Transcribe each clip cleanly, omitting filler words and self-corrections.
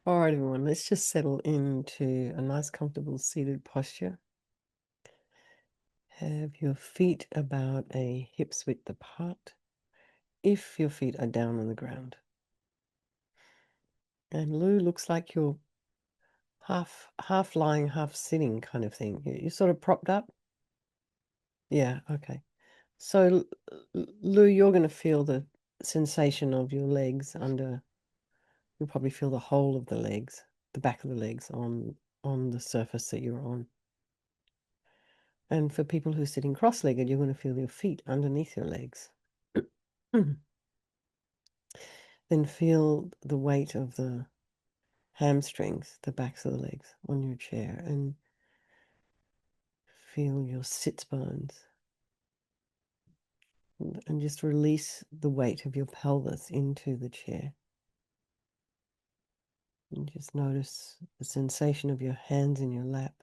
All right, everyone, let's just settle into a nice, comfortable seated posture. Have your feet about a hip's width apart if your feet are down on the ground. And Lou, looks like you're half lying, half sitting kind of thing. You're sort of propped up? Yeah, okay. So, Lou, you're going to feel the sensation of your legs under, you'll probably feel the whole of the legs, the back of the legs on the surface that you're on. And for people who are sitting cross-legged, you're going to feel your feet underneath your legs. Then feel the weight of the hamstrings, the backs of the legs on your chair, and feel your sits bones. And just release the weight of your pelvis into the chair. And just notice the sensation of your hands in your lap.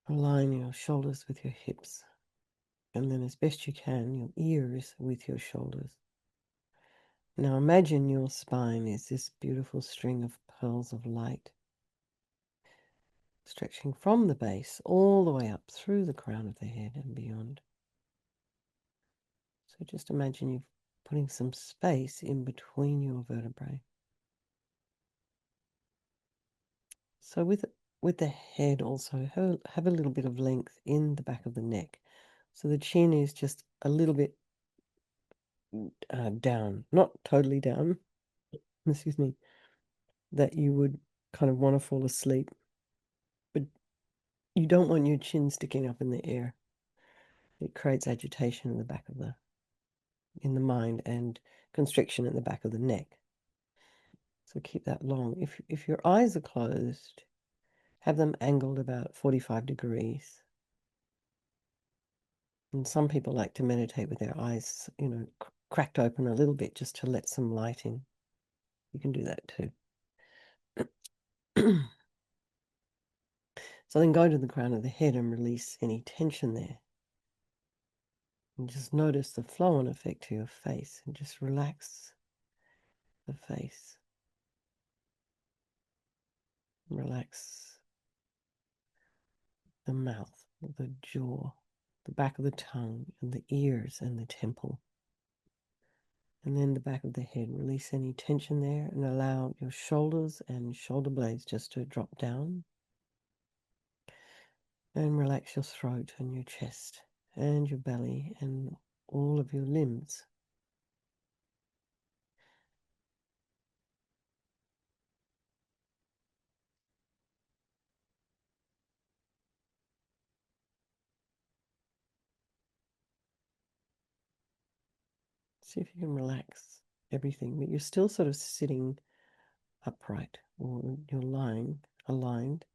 Align your shoulders with your hips. And then as best you can, your ears with your shoulders. Now imagine your spine is this beautiful string of pearls of light, stretching from the base all the way up through the crown of the head and beyond. So just imagine you putting some space in between your vertebrae. So with the head also, have a little bit of length in the back of the neck. So the chin is just a little bit down, not totally down, excuse me, that you would kind of want to fall asleep. But you don't want your chin sticking up in the air. It creates agitation in the back of in the mind and constriction in the back of the neck. So keep that long. If your eyes are closed, have them angled about 45 degrees. And some people like to meditate with their eyes, cracked open a little bit just to let some light in. You can do that too. So then go to the crown of the head and release any tension there. And just notice the flow on effect to your face and just relax the face. Relax the mouth, the jaw, the back of the tongue, and the ears and the temple. And then the back of the head. Release any tension there and allow your shoulders and shoulder blades just to drop down. And relax your throat and your chest and your belly and all of your limbs. See if you can relax everything, but you're still sort of sitting upright or you're lying aligned.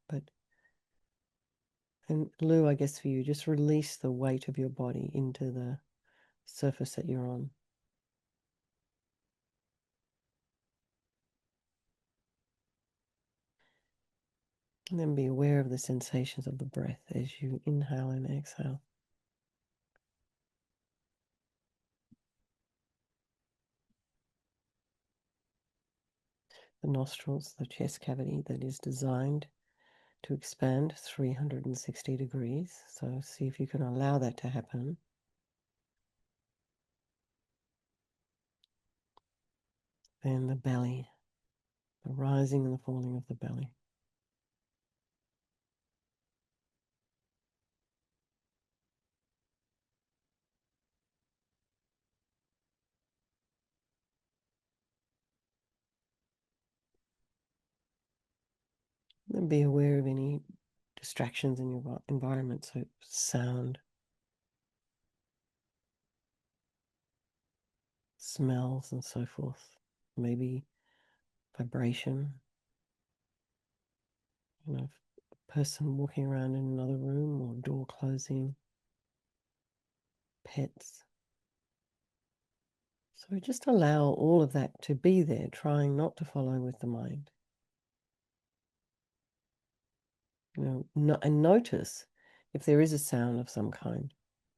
And Lou, I guess for you, just release the weight of your body into the surface that you're on. And then be aware of the sensations of the breath as you inhale and exhale. The nostrils, the chest cavity that is designed to expand 360 degrees. So see if you can allow that to happen. And the belly, the rising and the falling of the belly. And be aware of any distractions in your environment, so sound, smells, and so forth. Maybe vibration, a person walking around in another room or door closing, pets. So just allow all of that to be there, trying not to follow with the mind. And notice if there is a sound of some kind.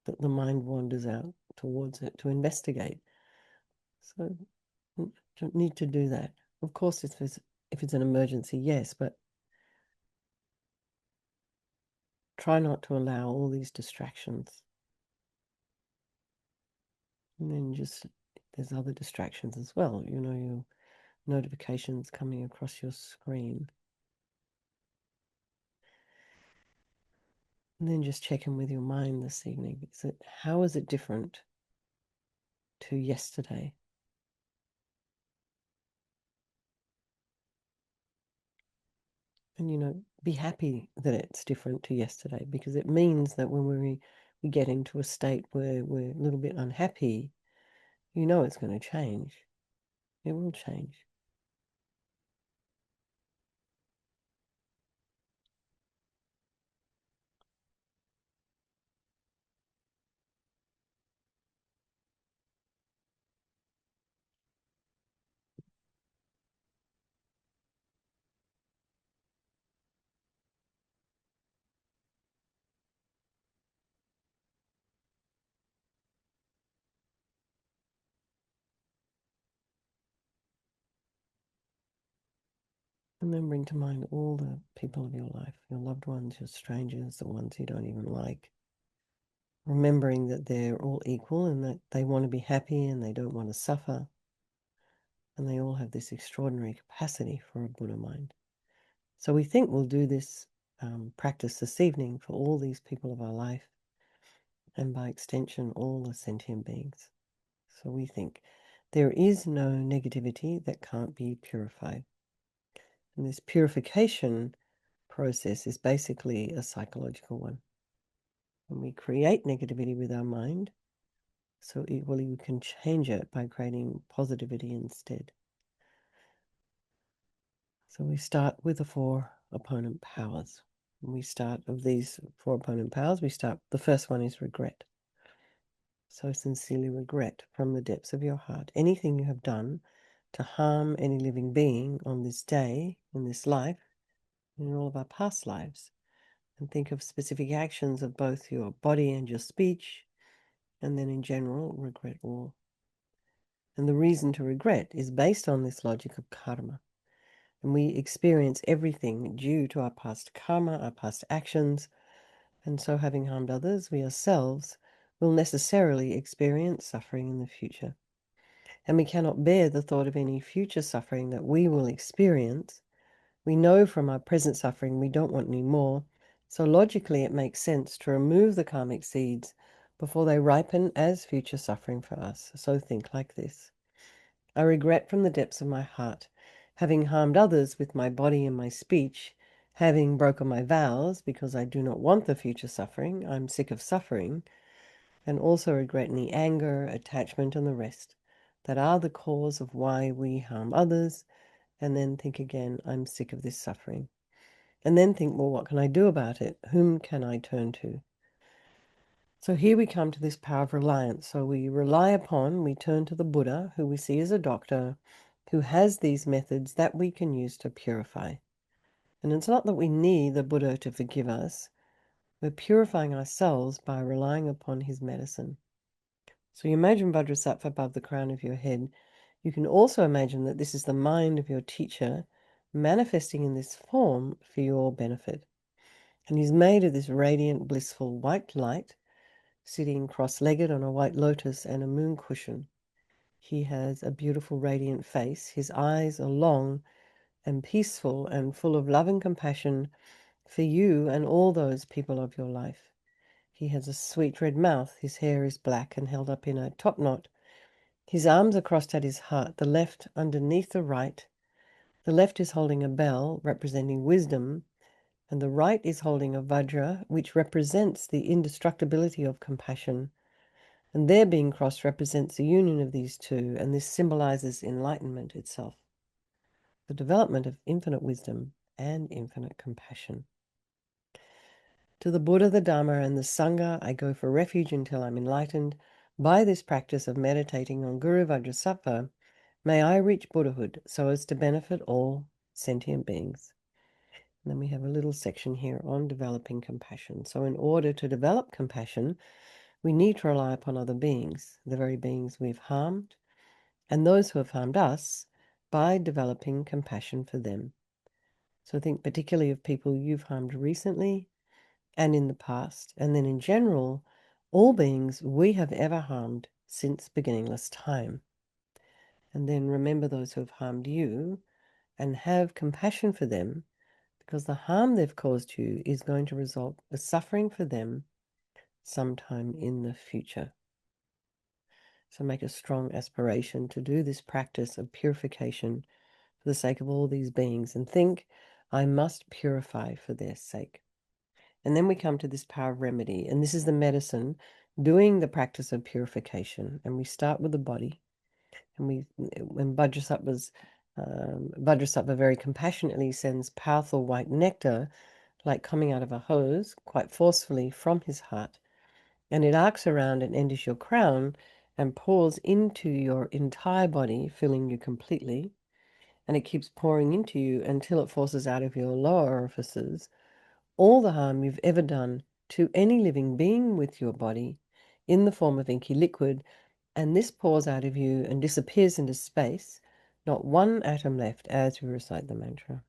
that the mind wanders out towards it to investigate. So you don't need to do that. Of course, if it's an emergency, yes, but try not to allow all these distractions. And then just there's other distractions as well, your notifications coming across your screen. And then just check in with your mind this evening. How is it different to yesterday? And be happy that it's different to yesterday, because it means that when we get into a state where we're a little bit unhappy, it's going to change. It will change. And then bring to mind all the people of your life, your loved ones, your strangers, the ones you don't even like. Remembering that they're all equal and that they want to be happy and they don't want to suffer. And they all have this extraordinary capacity for a Buddha mind. So we think we'll do this practice this evening for all these people of our life, and by extension, all the sentient beings. So we think there is no negativity that can't be purified. And this purification process is basically a psychological one. And we create negativity with our mind, so equally we can change it by creating positivity instead. So we start with the four opponent powers. Of these four opponent powers, the first one is regret. So sincerely regret from the depths of your heart anything you have done to harm any living being on this day, in this life, in all of our past lives. And think of specific actions of both your body and your speech, and then in general, regret all. And the reason to regret is based on this logic of karma. And we experience everything due to our past karma, our past actions. And so, having harmed others, we ourselves will necessarily experience suffering in the future. And we cannot bear the thought of any future suffering that we will experience. We know from our present suffering we don't want any more. So logically, it makes sense to remove the karmic seeds before they ripen as future suffering for us. So think like this. I regret from the depths of my heart having harmed others with my body and my speech, having broken my vows because I do not want the future suffering. I'm sick of suffering, and also regret any anger, attachment, and the rest that are the cause of why we harm others. And then think again, I'm sick of this suffering. And then think, well, what can I do about it? Whom can I turn to? So here we come to this power of reliance. So we turn to the Buddha, who we see as a doctor, who has these methods that we can use to purify. And it's not that we need the Buddha to forgive us. We're purifying ourselves by relying upon his medicine. So you imagine Vajrasattva above the crown of your head. You can also imagine that this is the mind of your teacher manifesting in this form for your benefit. And he's made of this radiant, blissful white light, sitting cross-legged on a white lotus and a moon cushion. He has a beautiful, radiant face. His eyes are long and peaceful and full of love and compassion for you and all those people of your life. He has a sweet red mouth. His hair is black and held up in a top knot. His arms are crossed at his heart, the left underneath the right. The left is holding a bell representing wisdom, and the right is holding a vajra, which represents the indestructibility of compassion. And their being crossed represents the union of these two, and this symbolizes enlightenment itself, the development of infinite wisdom and infinite compassion. To the Buddha, the Dharma, and the Sangha, I go for refuge until I'm enlightened. By this practice of meditating on Guru Vajrasattva, may I reach Buddhahood so as to benefit all sentient beings. And then we have a little section here on developing compassion. So in order to develop compassion, we need to rely upon other beings, the very beings we've harmed, and those who have harmed us, by developing compassion for them. So think particularly of people you've harmed recently and in the past, and then in general, all beings we have ever harmed since beginningless time. And then remember those who have harmed you and have compassion for them, because the harm they've caused you is going to result in suffering for them sometime in the future. So make a strong aspiration to do this practice of purification for the sake of all these beings, and think, I must purify for their sake. And then we come to this power of remedy, and this is the medicine doing the practice of purification. And we start with the body, and when Vajrasattva very compassionately sends powerful white nectar, like coming out of a hose, quite forcefully from his heart, and it arcs around and enters your crown and pours into your entire body, filling you completely, and it keeps pouring into you until it forces out of your lower orifices all the harm you've ever done to any living being with your body in the form of inky liquid, and this pours out of you and disappears into space, not one atom left as we recite the mantra.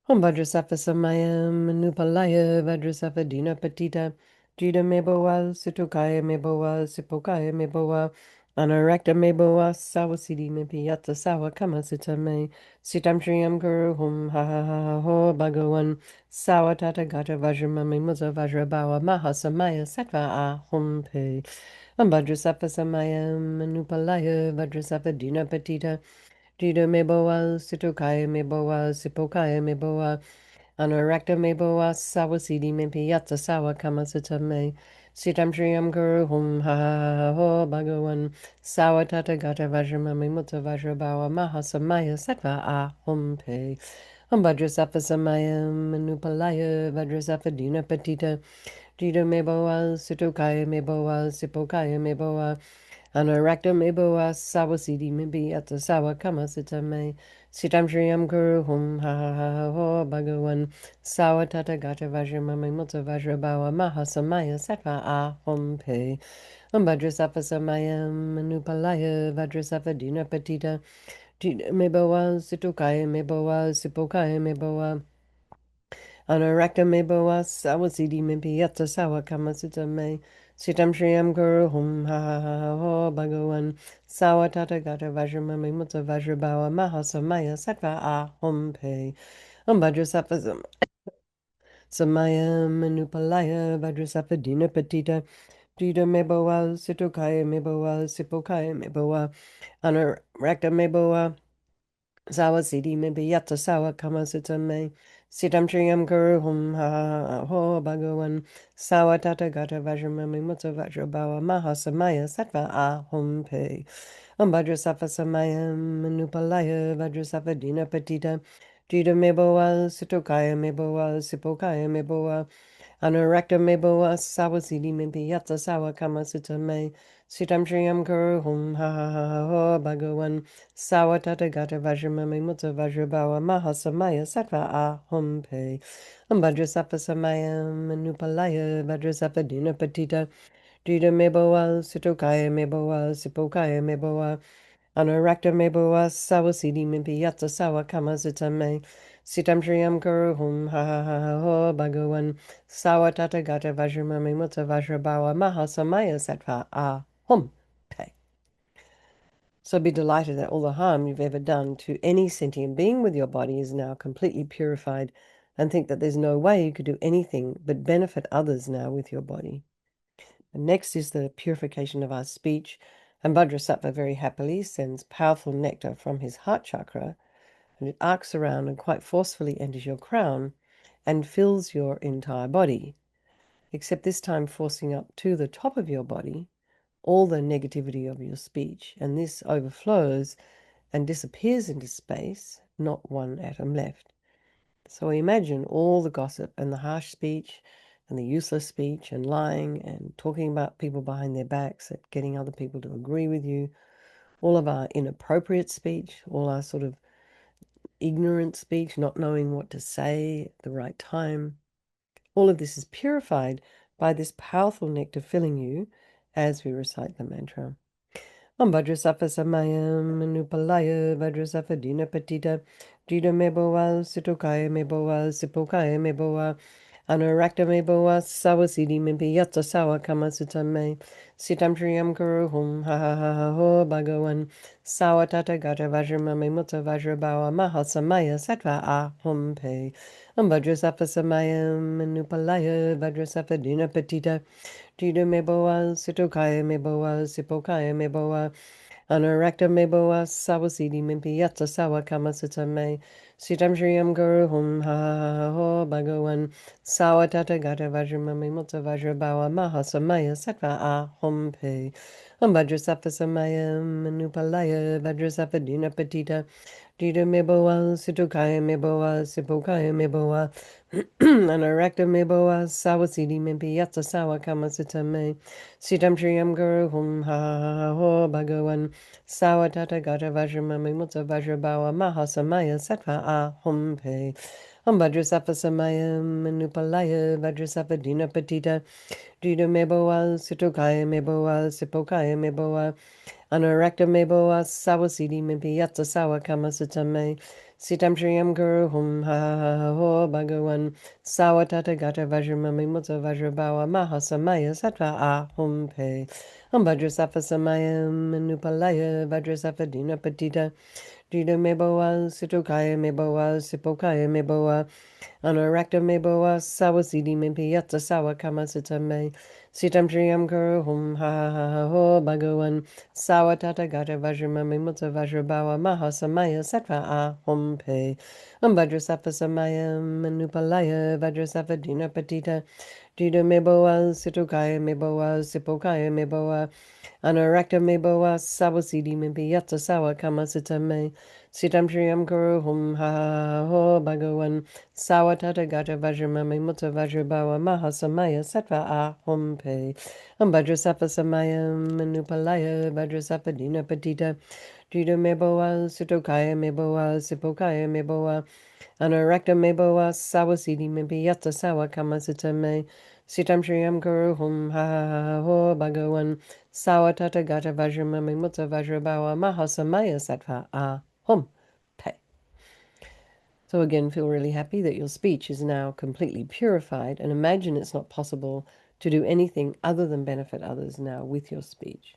Om Vajrasattva Samayam Nupalaya Vajrasattva Dina Patita Jida Meboa Situkaya Meboa Sipokaya Meboa Anarakta Meboa Sawasidi Mepiyata Sawa Kama Sitame Sitam Shriyam Guru Hum Ha Ha Ha Ho Bhagawan Sawa Tata Gata Vajramami Muza Vajrabawa Maha Samaya Sattva Ahum Pe Om Vajrasattva Samayam Nupalaya Vajrasattva Dina Patita Jida meboa, situkaya meboa, sipokaya meboa, anorakta meboa, sawasidi mempiyatsa sawa kamasita me, sitam shriyam guru hum ha ha ha ho bhagawan, sawa tata gata vajramami mutta vajrabawa mahasamaya sattva ahum pe. Vajrasattva samayam manupalaya, vajrasattva dina patita, jida meboa, situkaya meboa, sipokaya meboa, Anarakta meboa sawasidi mibi at the sawa kama sitame sitam shriyam guru hum ha ha ha ha ho bhagawan sawa tata gata vajramami mutta vajrabawa mahasamaya sattva ahum pe vajrasattva samayam manupalaya vajrasattva dina patita meboa situkaya meboa sipokaya meboa Anorakta meboa sawasidi mimpi yatsa sawa kamasita me sitam shriyam guru hum ha ha ha ha ho bhagawan sawa tata gata vajramami mutta vajrabawa mahasamaya sattva ahum pe vajrasattva samayam manupalaya vajrasattva dina patita Jida meboa situkaya meboa sipokaya meboa anorakta meboa Sawa Sidi maybe Yatsa Sawa Kamasita me Sitam Triyam Guru Hum Ha Ha Ha Ho Bhagawan Sawa Tata Gata Vajramami Mutta Vajrabawa Mahasamaya Sattva Ahum Pe Vajrasattva Samayam Manupalaya Vajrasattva Dina Patita Jida Meboa Sitokaya Meboa Sipokaya Meboa Anorakta meboa sawa sidi mimpi yatsa sawa kama sita me sitam shriyam guru hum ha ha ha ha ho bhagawan sawa tata gata vajramami mutta vajrabawa mahasamaya sattva ahum pe vajrasattva samayam manupalaya vajrasattva dina patita jida meboa sitokaya meboa sipokaya meboa Anorakta meboa sawa sidi mimpi yatsa sawa kama sita me sitam shriyam guru hum ha ha ha ha ho bhagawan sawa tata gata vajramami mutta vajrabawa mahasamaya sattva ahum pe. So be delighted that all the harm you've ever done to any sentient being with your body is now completely purified, and think that there's no way you could do anything but benefit others now with your body. And next is the purification of our speech, and Vajrasattva very happily sends powerful nectar from his heart chakra, and it arcs around and quite forcefully enters your crown and fills your entire body, except this time forcing up to the top of your body all the negativity of your speech, and this overflows and disappears into space, not one atom left. So imagine all the gossip and the harsh speech and the useless speech and lying and talking about people behind their backs and getting other people to agree with you, all of our inappropriate speech, all our sort of ignorant speech, not knowing what to say at the right time. All of this is purified by this powerful nectar filling you as we recite the mantra. Om Vajrasattva Samayam Manupalaya Vajrasattva Dina Patita Jida Meboa Sitokaya Meboa Sipokaya Meboa Anurakta Meboa Sawasidi Mimpiyata Sawa Kamasutame Sitam Triyam Guru Hum Ha Ha Ha Ha Ho Bhagawan Sawa Tata Gata Vajramame Mutta Vajrabawa Mahasamaya Sattva Ahum Pe Om Vajrasattva Samayam Manupalaya Vajrasattva Dina Patita Jida Meboa Sitokaya Meboa Sipokaya Meboa Anurakta meboa sawasidi mimpiyata sawa kamasutta me sitam shriyam guru hum ha ha ho bhagawan sawa tata gata vajramami mutta vajrabawa mahasamaya sattva ahum pe vajrasattva samayam manupalaya vajrasattva dina patita Dita meboa situkaya meboa sipokaya meboa Anarakta meboa sawasidi mimpiyata sawa kamasutta me sitam shriyam guru hum ha ha ho bhagawan sawa tata gata vajramami mutta vajrabawa mahasamaya sattva ahum pe vajrasattva samayam manupalaya vajrasattva dina patita Dita meboa situkaya meboa sipokaya meboa Anurakta meboa sawasidi mimpiyata sawa kamasutta me sitam shriyam guru hum ha ha ha ho bhagawan sawa tata gata vajramami mutta vajrabawa mahasamaya sattva ahum pe vajrasattva samayam manupalaya vajrasattva dina patita Dita meboa situkaya meboa sipokaya meboa Anurakta meboa sawasidi mimpiyata sawa kamasutta me sitam shriyam guru hum ha ha ha ho bhagawan sawa tata gata vajramami mutta vajrabawa mahasamaya sattva ahum pe vajrasattva samayam manupalaya vajrasattva dina patita Dita meboa situkaya meboa sipokaya meboa Anurakta meboa sawasidi mimpiyata sawa kamasutta me sitam shriyam guru hum ha ha ha ho bhagawan sawa tata gata vajramami mutta vajrabawa mahasamaya sattva ahum pe vajrasattva samayam manupalaya vajrasattva dina patita Jida meboa sitokaya meboa sipokaya meboa Anurakta meboa sawasidi mimpiyata sawa kamasutta me sitam shriyam guru hum ha ha ha ho bhagawan sawa tata gata vajramami mutta vajrabawa mahasamaya sattva ahum pe. So again, feel really happy that your speech is now completely purified, and imagine it's not possible to do anything other than benefit others now with your speech.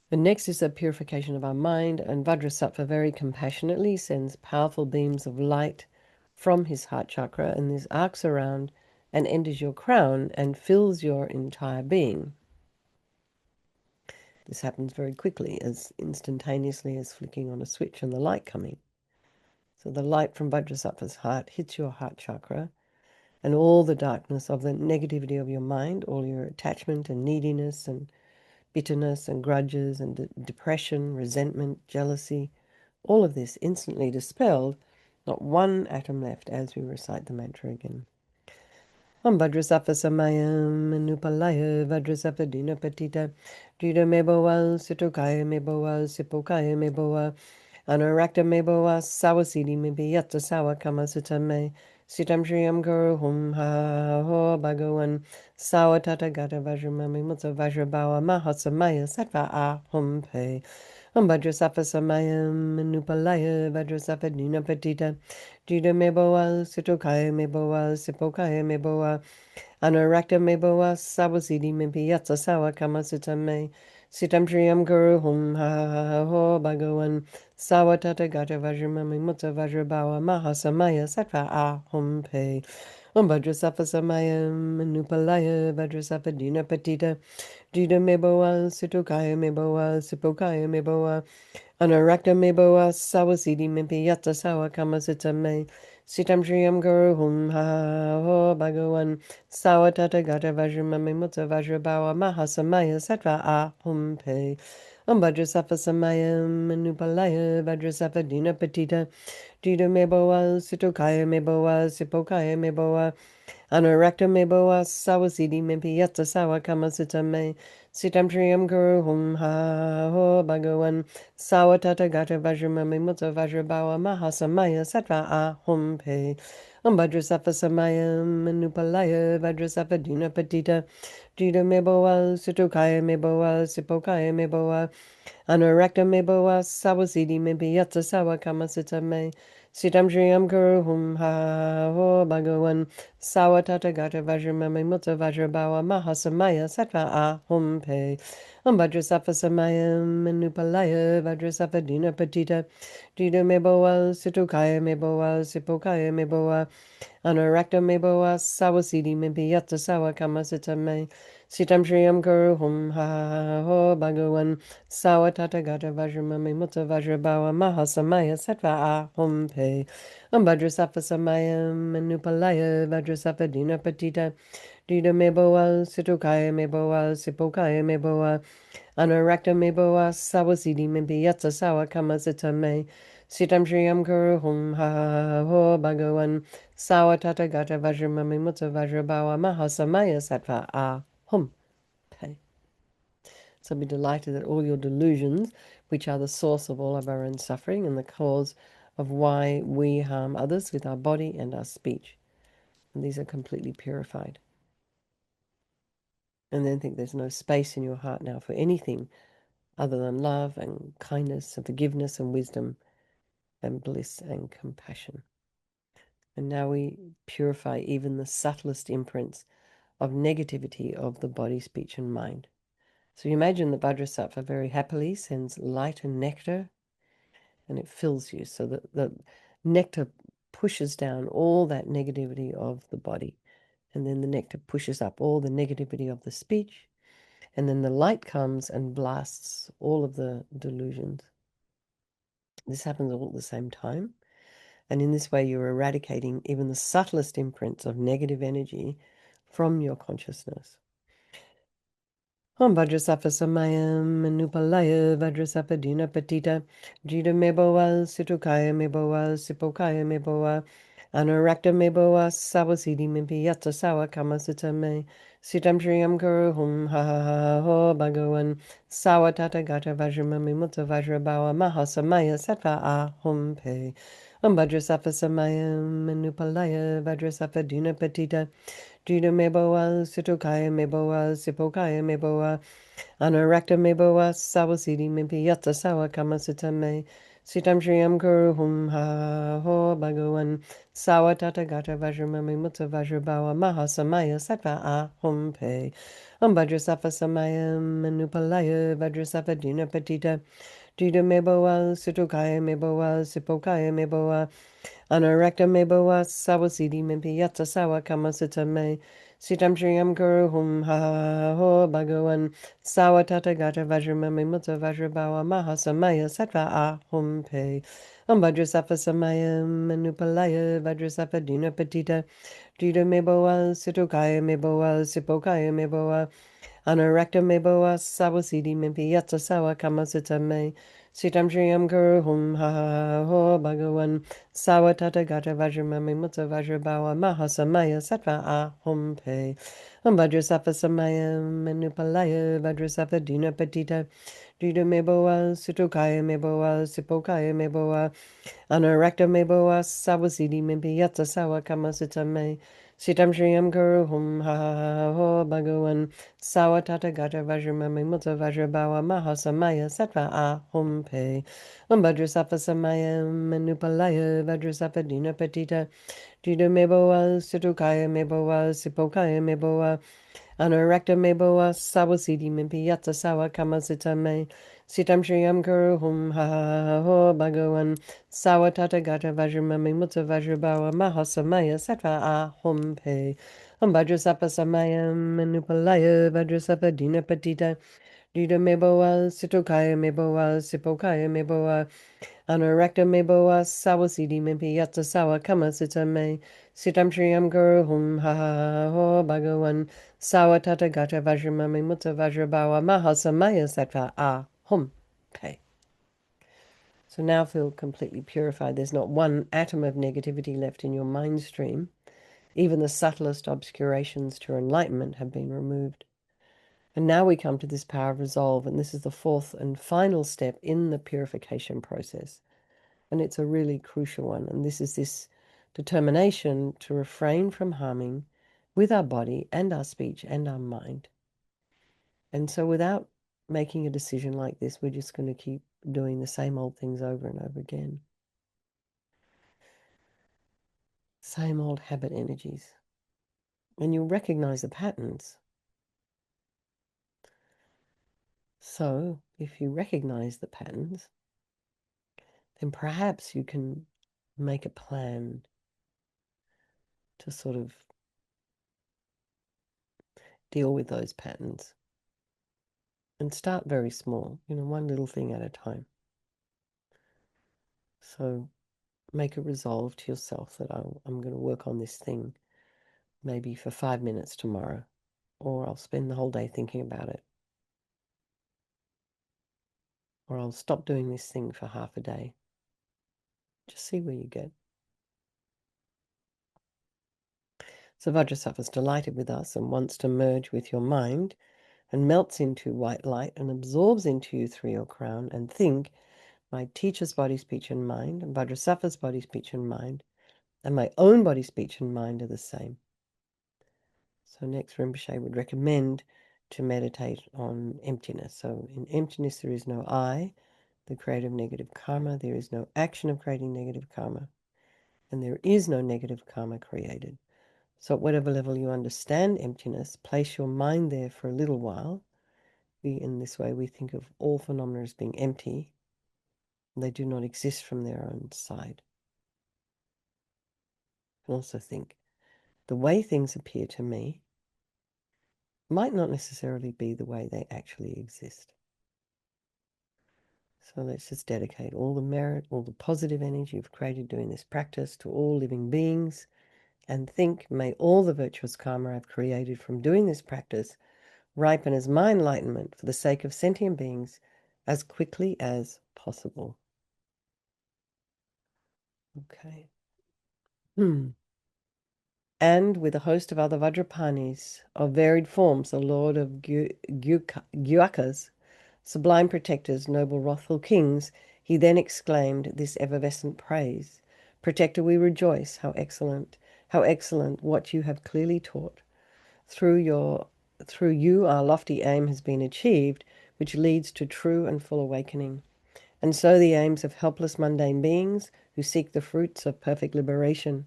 The next is the purification of our mind, and Vajrasattva very compassionately sends powerful beams of light from his heart chakra, and this arcs around and enters your crown and fills your entire being. This happens very quickly, as instantaneously as flicking on a switch and the light coming. So the light from Vajrasattva's heart hits your heart chakra, and all the darkness of the negativity of your mind, all your attachment and neediness and bitterness and grudges and depression, resentment, jealousy, all of this instantly dispelled, not one atom left as we recite the mantra again. Om Vajrasattva Samayam Manupalaya Vajrasattva Dina Patita Jida Meboa Sitokaya Meboa Sipokaya Meboa Anurakta meboa sawasidi mimpiyata sawa kamasutta me sitam shriyam guru hum ha ha ho bhagawan sawa tata gata vajramami mutta vajrabawa mahasamaya sattva ahum pe vajrasattva samayam manupalaya vajrasattva dina patita jida meboa sitokaya meboa sipokaya meboa Anurakta meboa sawasidi mimpiyata sawa kamasutta me sitam shriyam guru hum ha ha ha ho bhagawan sawa tata gata vajramami mutta vajrabawa mahasamaya sattva ahum pe vajrasattva samayam manupalaya vajrasattva dina patita jida meboa situkaya meboa sipokaya meboa Anurakta meboa sawasidi mimpiyata sawa kamasutta me sitam shriyam guru hum ha ha ho bhagawan sawa tata gata vajramami mutta vajrabawa mahasamaya sattva ahum pe vajrasattva samayam manupalaya vajrasattva dina patita jida meboa situkaya meboa sipokaya meboa Anurakta meboa sawasidi mimpiyata sawa kamasutta me sitam shriyam guru hum ha ha ho bhagawan sawa tata gata vajramami mutta vajrabawa mahasamaya sattva ahum pe Vajrasattva Samayam Manupalaya Vajrasattva Dina Patita Jita Meboa Sutukaya Meboa Sipokaya Meboa Anurakta Meboa Sawasidi Mebiyatsa Sawa Kamasita Me Sitam Shriyam Guru Hum Ha Ho Bhagawan Sawa Tata Gata Vajramame Mutta Vajrabawa Mahasamaya Sattva Ahum Pe Vajrasattva Samayam Manupalaya Vajrasattva Dina Patita Jita Meboa Sutukaya Meboa Sipokaya Meboa Anurakta meboa sawasidi mebiyata sawa kamasita me sitam shriyam guru hum ha ho bhagawan sawa tata gata vajramame mutta vajrabawa mahasamaya sattva ahum pe vajrasattva samayam manupalaya vajrasattva dina patita dida meboa situkaya meboa sipokaya meboa Anurakta meboa sawasidi mebiyata sawa kamasita me sitam shriyam guru hum ha ho bhagawan sawa tata gata vajramami mutta vajrabawa mahasamaya sattva ahum pe. So be delighted that all your delusions, which are the source of all of our own suffering and the cause of why we harm others with our body and our speech, and these are completely purified. And then think there's no space in your heart now for anything other than love and kindness and forgiveness and wisdom and bliss and compassion. And now we purify even the subtlest imprints of negativity of the body, speech, and mind. So you imagine the Vajrasattva very happily sends light and nectar, and it fills you. So that the nectar pushes down all that negativity of the body, and then the nectar pushes up all the negativity of the speech, and then the light comes and blasts all of the delusions. This happens all at the same time. And in this way, you're eradicating even the subtlest imprints of negative energy from your consciousness. Om Vajrasattva Samayam Manupalaya Vajrasattva Dina Patita Jita Meboa Situkaya Meboa Sipokaya Meboa Anurakta Meboa Sawasidi Mimpiyata Sawa Kamasita Me Sitam Shriyam Guru Hum Ha Ha Ha Ho Bhagawan Sawa Tata Gata Vajramami Mutta Vajrabawa Mahasamaya Sattva Ahum Pe Om Vajrasattva Samayam Manupalaya Vajrasattva Dina Patita Jita meboa, situkaya meboa, sipokaya meboa, anurakta meboa, sawasidi mimpiyata sawa kamasita me, sitam shriyam guru hum ha ho bhagawan, sawa tata gata vajramami mutta vajrabawa mahasamaya sattva ahum pe, vajrasattva samayam manupalaya vajrasattva dina patita, jita meboa, situkaya meboa, sipokaya meboa, Anurakta meboa sawasidi mimpiyata sawa kamasita me. Sitam shriyam guru hum ha ho bhagawan. Sawa tata gata vajramami mutta vajrabawa mahasamaya sattva ahum pe. Vajrasattva samaya manupalaya vajrasattva dina patita. Jita meboa situkaya meboa sipokaya meboa. Anurakta meboa sawasidi mimpiyata sawa kamasita me. Sitam shriyam guru hum ha ho bhagawan. Sawa tata gata vajramami mutta vajrabawa mahasamaya sattva ahum pe. Vajrasattva samaya manupalaya vajrasattva dina patita. Jita meboa sutukaya meboa sipokaya meboa. Anurakta meboa sawasidi mimpiyata sawa kamasita me. Sitam shriyam guru hum ha ho bhagawan. Sawa tata gata vajramami mutta vajrabawa mahasamaya sattva ahum pe. Vajrasattva samaya manupalaya vajrasattva dina patita. Jita meboa sutukaya meboa sipokaya meboa. Anurakta meboa sawasidi mimpiyata sawa kamasita me. Sitam shriyam guru hum ha ho bhagawan. Sawa tata gata vajramami mutta vajrabawa mahasamaya sattva ahum pe. Vajrasattva samaya manupalaya vajrasattva dina patita. Jita meboa situkaya meboa sipokaya meboa. Anurakta meboa sawasidi mimpiyata sawa kamasita me. Sitam shriyam guru hum ha ho bhagawan. Sawa tata gata vajramami mutta vajrabawa mahasamaya sattva ahum pe. So now feel completely purified. There's not one atom of negativity left in your mind stream. Even the subtlest obscurations to enlightenment have been removed. And now we come to this power of resolve, and this is the fourth and final step in the purification process. And it's a really crucial one. And this is this determination to refrain from harming with our body and our speech and our mind. And so without making a decision like this, we're just going to keep doing the same old things over and over again. Same old habit energies. And you'll recognize the patterns. So if you recognize the patterns, then perhaps you can make a plan to sort of deal with those patterns. And start very small, one little thing at a time. So make a resolve to yourself that I'm going to work on this thing maybe for 5 minutes tomorrow, or I'll spend the whole day thinking about it, or I'll stop doing this thing for half a day. Just see where you get. So Vajrasattva is delighted with us and wants to merge with your mind and melts into white light and absorbs into you through your crown, and think, my teacher's body, speech, and mind, and Vajrasattva's body, speech, and mind, and my own body, speech, and mind are the same. So next, Rinpoche would recommend to meditate on emptiness. So in emptiness, there is no I, the creator of negative karma. There is no action of creating negative karma. And there is no negative karma created. So at whatever level you understand emptiness, place your mind there for a little while. In this way, we think of all phenomena as being empty. They do not exist from their own side. You can also think, the way things appear to me might not necessarily be the way they actually exist. So let's just dedicate all the merit, all the positive energy you've created doing this practice to all living beings, and think, may all the virtuous karma I've created from doing this practice ripen as my enlightenment for the sake of sentient beings as quickly as possible. Okay. And with a host of other Vajrapanis of varied forms, the Lord of Guyakas, sublime protectors, noble wrathful kings, he then exclaimed this effervescent praise. Protector, we rejoice. How excellent what you have clearly taught. Through you our lofty aim has been achieved, which leads to true and full awakening. And so the aims of helpless mundane beings who seek the fruits of perfect liberation,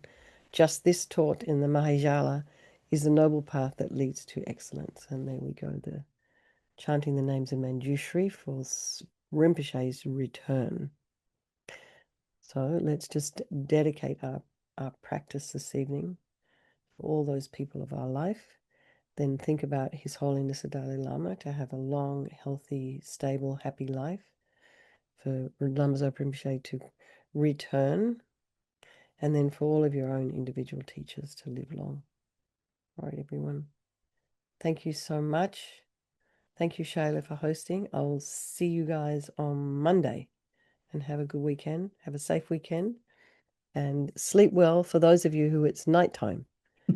just this taught in the Mahayala, is the noble path that leads to excellence. And there we go, chanting the names of Manjushri for Rinpoche's return. So let's just dedicate our practice this evening to all those people of our life. Then think about His Holiness the Dalai Lama to have a long, healthy, stable, happy life. For Lama Zopa Rinpoche to return. And then for all of your own individual teachers to live long. All right, everyone. Thank you so much. Thank you, Shayla, for hosting. I'll see you guys on Monday. And have a good weekend. Have a safe weekend. And sleep well for those of you who it's nighttime.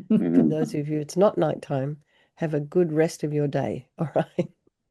For those of you it's not nighttime, have a good rest of your day. All right.